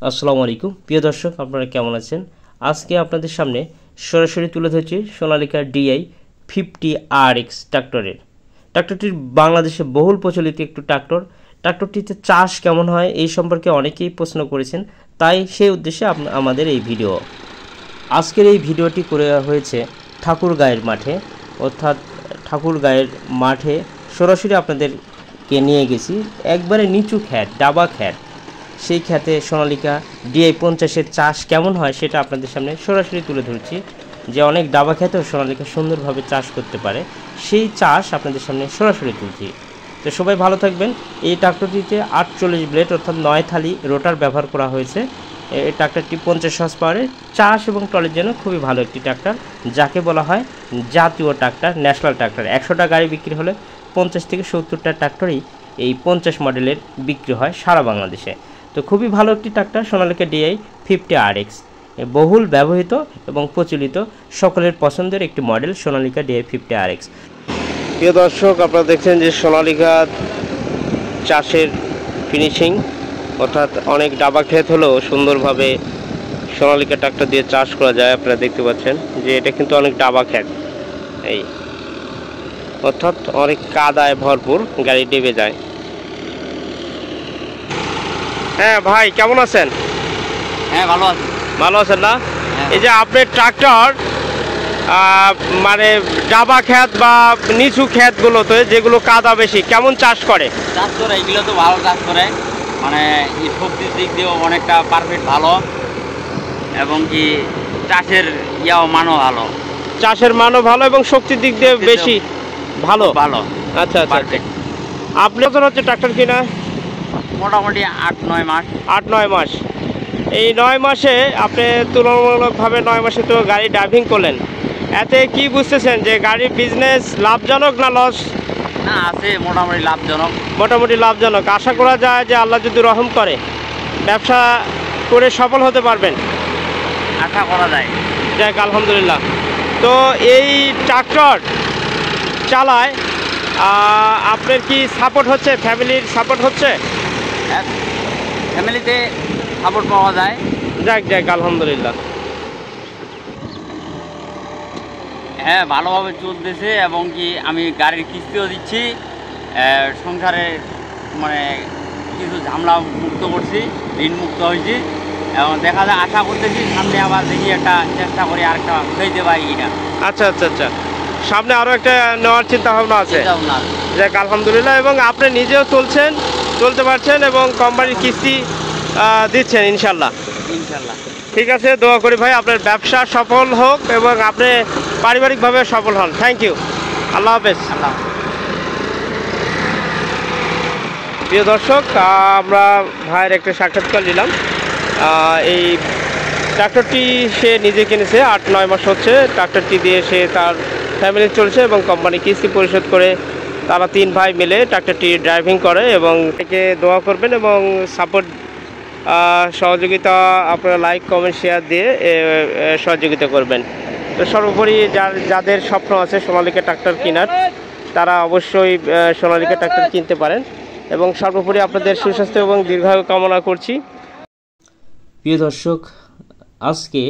আসসালামু আলাইকুম প্রিয় দর্শক, আপনারা কেমন আছেন? আজকে আপনাদের সামনে সরাসরি তুলে ধরছি সোনালিকা DI 50RX ট্রাক্টরটির বাংলাদেশে বহুল প্রচলিত একটি ট্রাক্টরটিতে চাষ কেমন হয় এই সম্পর্কে অনেকেই প্রশ্ন করেছেন, তাই সেই উদ্দেশ্যে আমাদের এই ভিডিও। আজকের এই ভিডিওটি করে হয়েছে ঠাকুরগাঁয়ের মাঠে, অর্থাৎ ঠাকুরগাঁয়ের মাঠে সরাসরি আপনাদেরকে নিয়ে গেছি। একবারে নিচু খ্যাত, ডাবা খ্যাত, সেই খ্যাতে সোনালিকা DI 50-এর চাষ কেমন হয় সেটা আপনাদের সামনে সরাসরি তুলে ধরছি। যে অনেক ডাবা খ্যাতেও সোনালিকা সুন্দরভাবে চাষ করতে পারে, সেই চাষ আপনাদের সামনে সরাসরি তুলছি। তো সবাই ভালো থাকবেন। এই ট্রাক্টরটিতে 48 ব্লেড অর্থাৎ 9 থালি রোটার ব্যবহার করা হয়েছে। এই ট্রাক্টরটি 50 হর্স পাওয়ারের, চাষ এবং ট্রলির জন্য খুবই ভালো একটি ট্রাক্টর, যাকে বলা হয় জাতীয় ট্রাক্টর, ন্যাশনাল ট্রাক্টর। 100টা গাড়ি বিক্রি হলে 50 থেকে 70টা ট্রাক্টরই এই 50 মডেলের বিক্রি হয় সারা বাংলাদেশে। তো খুবই ভালো একটি ট্রাক্টর সোনালিকা DI 50RX, বহুল ব্যবহৃত এবং প্রচলিত, সকলের পছন্দের একটি মডেল সোনালিকা DI 50RX। প্রিয় দর্শক, আপনারা দেখছেন যে সোনালিকা চাষের ফিনিশিং, অর্থাৎ অনেক ডাবা ক্ষেত হলেও সুন্দরভাবে সোনালিকা ট্রাক্টর দিয়ে চাষ করা যায়। আপনারা দেখতে পাচ্ছেন যে এটা কিন্তু অনেক ডাবা ক্ষেত, এই অর্থাৎ অনেক কাদায় ভরপুর, গাড়ি ডেবে যায়। হ্যাঁ ভাই, কেমন আছেন? হ্যাঁ, ভালো আছি। ভালো আছেন না? এই যে আপনার ট্রাক্টর মানে ডাবা ক্ষেত বা নিচু ক্ষেতগুলোতে যেগুলো কাদা বেশি, কেমন চাষ করে? চাষ করে এগুলো তো ভালো চাষ করে, মানে এই সবজির দিক দিয়েও অনেকটা পারফেক্ট ভালো, এবং কি চাষের মানও ভালো। চাষের মানও ভালো এবং শক্তির দিক দিয়ে বেশি ভালো। ভালো, আচ্ছা আচ্ছা। আপনি কত হচ্ছে ট্রাক্টর কিনা? মোটামুটি 8-9 মাস। 8-9 মাস। এই 9 মাসে আপনি তুলনামূলকভাবে 9 মাসে তো গাড়ি ড্রাইভিং করলেন, এতে কি বুঝতেছেন যে গাড়ির বিজনেস লাভজনক না লস? না, আছে মোটামুটি লাভজনক। মোটামুটি লাভজনক। আশা করা যায় যে আল্লাহ যদি রহম করে ব্যবসা করে সফল হতে পারবেন, আশা করা যায়। যাক, আলহামদুলিল্লাহ। তো এই ট্রাক্টর চালায় আপনার কি সাপোর্ট হচ্ছে? ফ্যামিলির সাপোর্ট হচ্ছে? ফ্যামিলিতে সাপোর্ট পাওয়া যায়। যাক যাক, আলহামদুলিল্লাহ। হ্যাঁ, ভালোভাবে চলতেছে, এবং কি আমি গাড়ির কিস্তিও দিচ্ছি, সংসারে মানে কিছু ঝামেলা মুক্ত করছি, ঋণ মুক্ত হয়েছি, এবং দেখা যায় আশা করতেছি সামনে আবার দেখি একটা চেষ্টা করি আরেকটা হইতে পারি কিনা। আচ্ছা আচ্ছা আচ্ছা, সামনে আরও একটা নেওয়ার চিন্তা ভাবনা আছে। যাক, আলহামদুলিল্লাহ। এবং আপনি নিজেও চলতে পারছেন এবং কোম্পানির কিস্তি দিচ্ছেন ইনশাল্লাহ। ইনশাল্লাহ। ঠিক আছে, দোয়া করি ভাই আপনার ব্যবসা সফল হোক এবং আপনি পারিবারিকভাবে সফল হন। থ্যাংক ইউ, আল্লাহ হাফেজ। প্রিয় দর্শক, আমরা ভাইয়ের একটা সাক্ষাৎকার নিলাম। এই ট্রাক্টরটি সে নিজে কিনেছে, 8-9 মাস হচ্ছে ট্রাক্টরটি দিয়ে সে তার ফ্যামিলি চলছে এবং কোম্পানি কিস্তি পরিশোধ করে তারা 3 ভাই মিলে ট্রাক্টরটি ড্রাইভিং করে। এবং একে দোয়া করবেন এবং সাপোর্ট সহযোগিতা আপনারা লাইক কমেন্ট শেয়ার দিয়ে সহযোগিতা করবেন। তো সর্বোপরি যাদের স্বপ্ন আছে সোনালিকা ট্রাক্টর কেনার, তারা অবশ্যই সোনালিকা ট্রাক্টর কিনতে পারেন। এবং সর্বোপরি আপনাদের সুস্বাস্থ্য এবং দীর্ঘায়ু কামনা করছি। প্রিয় দর্শক, আজকে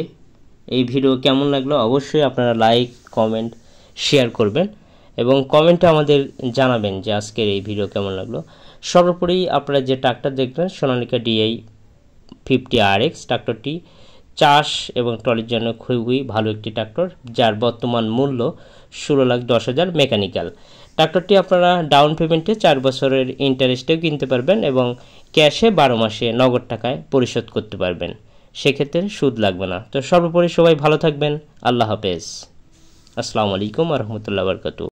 এই ভিডিও কেমন লাগলো অবশ্যই আপনারা লাইক কমেন্ট শেয়ার করবেন এবং কমেন্টে আমাদের জানাবেন যে আজকের এই ভিডিও কেমন লাগলো। সর্বোপরি আপনারা যে ট্রাক্টর দেখবেন সোনালিকা DI 50RX ট্রাক্টরটি চাষ এবং ট্রলির জন্য খুবই ভালো একটি ট্রাক্টর, যার বর্তমান মূল্য 16,10,000 মেকানিক্যাল। ট্রাক্টরটি আপনারা ডাউন পেমেন্টে 4 বছরের ইন্টারেস্টেও কিনতে পারবেন এবং ক্যাশে 12 মাসে নগদ টাকায় পরিশোধ করতে পারবেন, সেক্ষেত্রে সুদ লাগবে না। তো সর্বোপরি সবাই ভালো থাকবেন, আল্লাহ হাফেজ, আসসালামু আলাইকুম ওয়া রাহমাতুল্লাহি ওয়া বারাকাতুহু।